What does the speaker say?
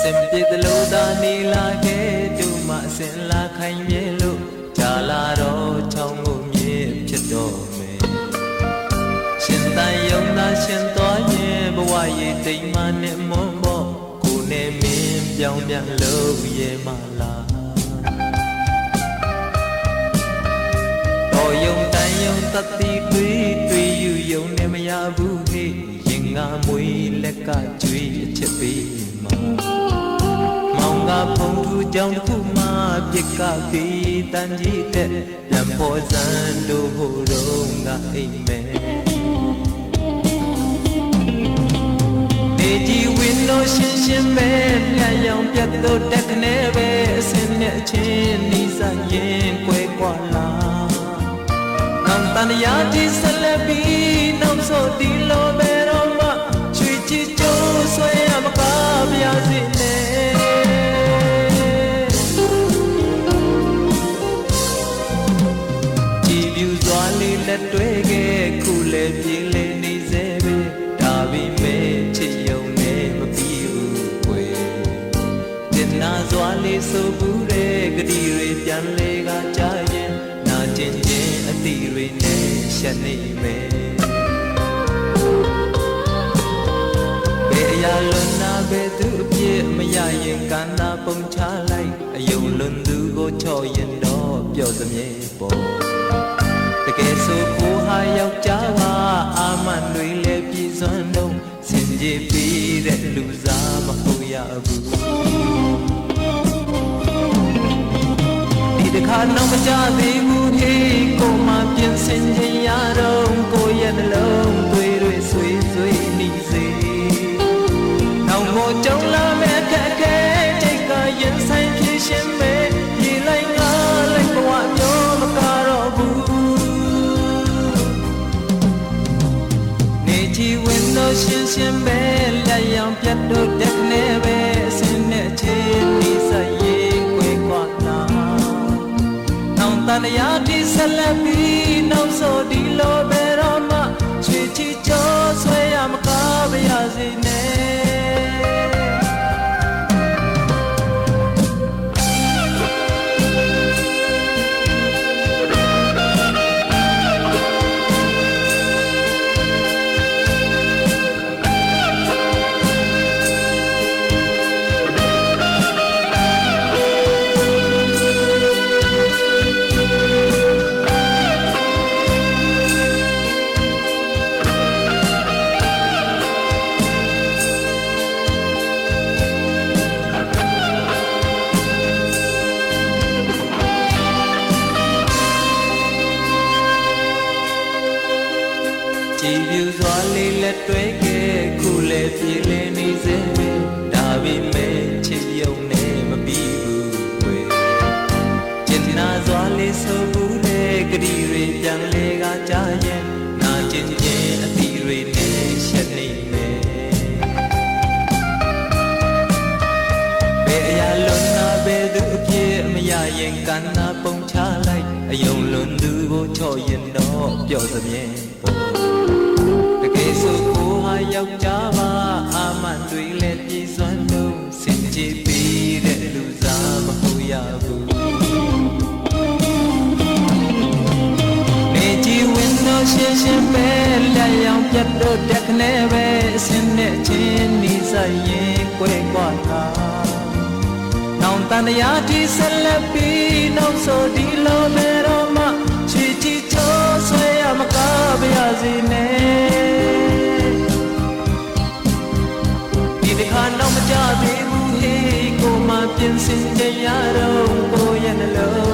စင်ပြေသလိုသာနေလာခဲ့သူမအစင်လာခိုင်မြဲလို့ကြာလာတော့ချောင်းကိုမြည်ဖြစ်တော့မယ်ရှင်တန်ယုံသာရှင်သွားရင်ဘဝရဲ့တိမ်မနဲ့မွန်ဖို့ကိုနဲ့မင်းပြောင်းပြန်လို့ရဲ့မလားတော်ယုံတန်ယုံတတိတွေ့ယူယုံနဲ့မရဘူးဟေ့ရင်ငါမွေလက်ကကျွေးအချက်ပေးမှာမောင်ကဖုံထူကြောင်တစ်ခုမှပြစ်ကပြီးတန်ကြီးတဲ့ပြန်ပေါ်စံတို့ဟိုတော့ငါအိမ်မဲနေကြီးဝင်းလို့ရှင်းရှင်းပဲပြန်ရောင်ပြတ်တော့တက်ခနဲ့ပဲအစင်းနဲ့အချင်းနီးစပ်ရင်ကွဲကွာလာနောင်တန်ရာကြီးဆက်လက်ပြီးနောက်ဆိုဒီလိုပဲတော့မှချွေချီကျိုးဆွဲရမကားပြစီနဲ့ကြည်ပြူစွာလေးလက်တွဲခဲ့ခုလည်းပြေးလေနေစေပဲဒါပေမဲ့ချစ်ယုံနဲ့မပြီးဘူးကွယ်တင်နာစွာလေးဆိုဘူးတဲ့ဂတိတွေပြန်လေကကြားရင်နာကျင်ခြင်းအတိတွေနဲ့ရှက်နေမယ်ဘယ်အရာလွန်နာဘယ်သူအပြစ်မရရင်ကန္နာပုံချလိုက်အယုံလွန်သူကိုချော့ရင်တော့ပျော့သမြဲပေါ့တကယ်ဆိုကိုဟာယောက်ျားပါအာမန်တွေလည်းပြည်စွမ်းတော့စင်ကြယ်ပြီးတဲ့လူစားမဟုတ်ရဘူးဒီတစ်ခါတော့မကြသေးဘူးဟေးကိုမှပြင်ဆင်ခြင်းရတော့ကိုရဲ့နှလုံးသွေးတွေဆွေးဆွေးနေစေနောက်မို့ကြုံလာမဲ့ခက်ခဲစိတ်ကရင်ဆိုင်ဖြစ်ရှင်မဲ့ဒီလိုက်ငါလိုက်ဘဝမျိုးမကတော့ဘူးနေချီဝင်တော့ရှင်းရှင်းပဲလက်ရောင်ပြတ်တော့တက်နေပဲအစင်းနဲ့ချင်းဒီဆိုင်ရင်ကွယ်ကွာလာနောင်တန်ရာဒီဆက်လက်ပြီးနောက်ဆိုဒီလိုပဲတော့မှချွေချီကြောဆွဲရမကားပါရစေနဲ့ကြည်ပြူစွာလေးလက်တွဲခဲ့ခုလည်းပြေးလေနေစေပဲဒါပေမဲ့ချစ်ယုံနဲ့မပြီးဘူးကွယ်ကျင်နာစွာလေးဆိုဘူးလေဂတိတွေပြန်လေကကြားရင်နာကျင်ခြင်းအသီးတွေနဲ့ရှက်နေမယ်ဘယ်အရာလွန်နာဘယ်သူအပြစ်မရရင်ကန္နာပုံချလိုက်အယုံလွန်သူကိုချော့ရင်တော့ပျော့သမြဲပေါ့တကယ်ဆိုကိုဟာယောက်ျားပါအာမန်တွေလည်းပြည်စွမ်းတော့စင်ကြယ်ပြီးတဲ့လူစားမဟုတ်ရဘူးနေကြည်ဝင်တော့ရှင်းရှင်းပဲလက်ရောင်ပြတ်တော့တက်ခနဲ့ပဲအစင်းနဲ့ချင်းနီးဆိုင်ရင်ကွဲကွာတာနောင်တန်ရာဒီဆက်လက်ပြီးနောက်ဆိုဒီလိုပဲတော့မှချီချီချောဆွဲရမကားပါရစေနဲ့ဒီတစ်ခါတော့မကြသေးဘူးဟေးကိုမှပြင်ဆင်ကြရတော့ကိုရဲ့နှလုံး